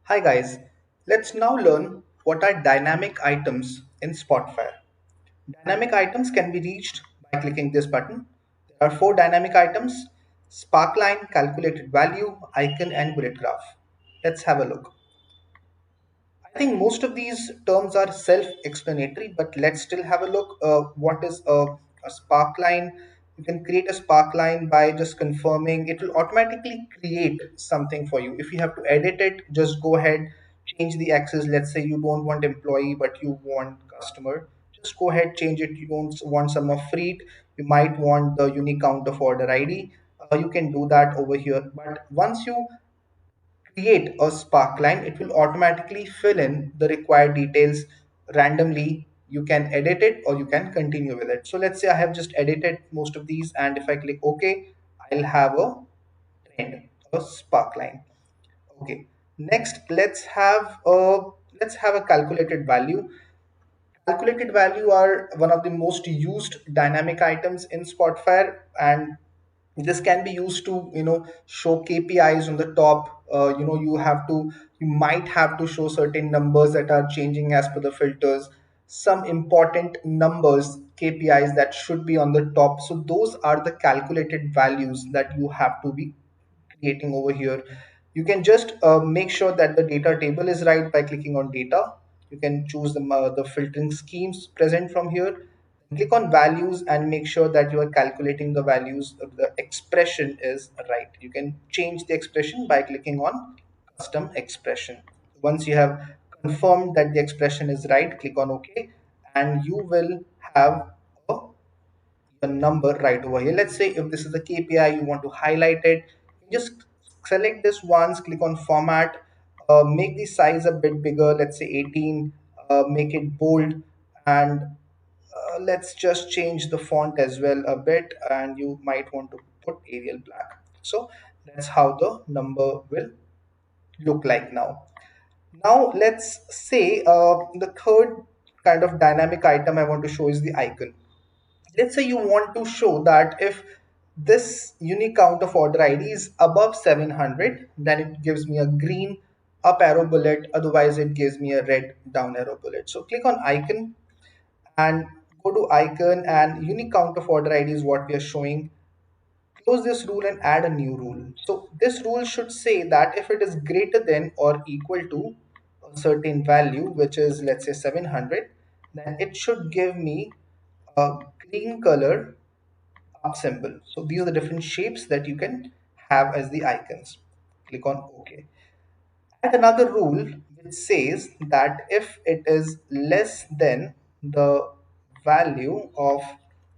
Hi guys, let's now learn what are dynamic items in Spotfire. Dynamic items can be reached by clicking this button. There are four dynamic items: sparkline, calculated value, icon and bullet graph. Let's have a look. I think most of these terms are self-explanatory, but let's still have a look. What is a spark line? You can create a spark line by just confirming. It will automatically create something for you. If you have to edit it, just go ahead, change the axis. Let's say you don't want employee, but you want customer. Just go ahead, change it. You don't want sum of freight. You might want the unique count of order ID. You can do that over here. But once you create a sparkline, it will automatically fill in the required details randomly. You can edit it or you can continue with it. So let's say I have just edited most of these, and if I click OK, I'll have a trend, a sparkline. Okay. Next, let's have a calculated value. Calculated value are one of the most used dynamic items in Spotfire, and this can be used to show KPIs on the top. You might have to show certain numbers that are changing as per the filters, some important numbers, KPIs that should be on the top. So those are the calculated values that you have to be creating over here. You can just make sure that the data table is right by clicking on data. You can choose the filtering schemes present from here. Click on values and make sure that you are calculating the values of the expression is right. You can change the expression by clicking on custom expression. Once you have confirmed that the expression is right, click on OK, and you will have a the number right over here. Let's say if this is the KPI, you want to highlight it, just select this once, click on format, make the size a bit bigger, let's say 18, make it bold, and let's just change the font as well a bit, and you might want to put Arial black. So that's how the number will look like now. Now let's say the third kind of dynamic item I want to show is the icon. Let's say you want to show that if this unique count of order ID is above 700, then it gives me a green up arrow bullet, otherwise it gives me a red down arrow bullet. So click on icon and go to icon, and unique count of order ID is what we are showing. Close this rule and add a new rule. So this rule should say that if it is greater than or equal to a certain value, which is let's say 700, then it should give me a green color up symbol. So these are the different shapes that you can have as the icons. Click on OK. Add another rule which says that if it is less than the value of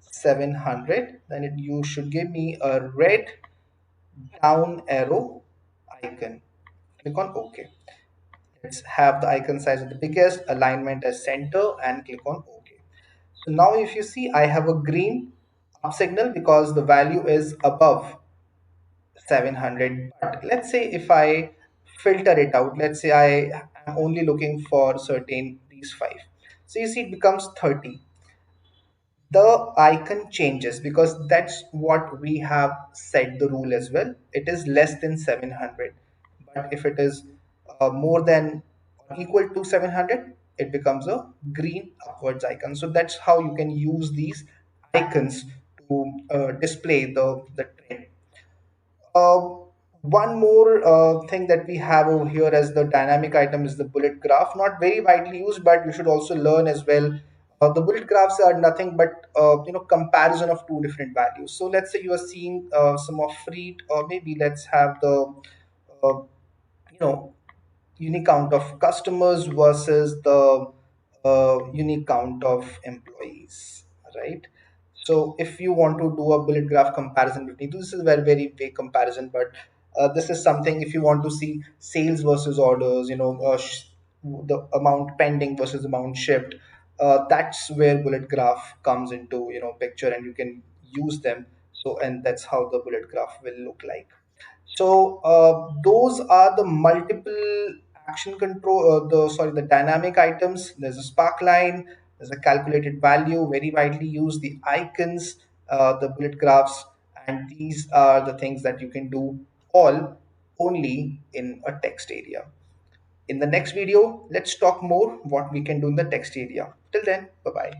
700, then you should give me a red down arrow icon. Click on OK. Let's have the icon size of the biggest, alignment as center, and click on OK. So now if you see, I have a green up signal because the value is above 700. But let's say if I filter it out, let's say I am only looking for certain these five. So you see it becomes 30. The icon changes because that's what we have set the rule as well. It is less than 700. But if it is more than or equal to 700, it becomes a green upwards icon. So that's how you can use these icons to display the trend. Uh, One more thing that we have over here as the dynamic item is the bullet graph. Not very widely used, but you should also learn as well. The bullet graphs are nothing but comparison of two different values. So let's say you are seeing some of freight, or maybe let's have the uh, you know unique count of customers versus the unique count of employees, right? So if you want to do a bullet graph comparison between, this is a very vague comparison, but this is something if you want to see sales versus orders, the amount pending versus amount shipped, that's where bullet graph comes into picture, and you can use them. So, and that's how the bullet graph will look like. So those are the multiple action control, the dynamic items. There's a spark line, there's a calculated value, very widely used, the icons, the bullet graphs, and these are the things that you can do all only in a text area. In the next video, let's talk more what we can do in the text area. Till then, bye bye.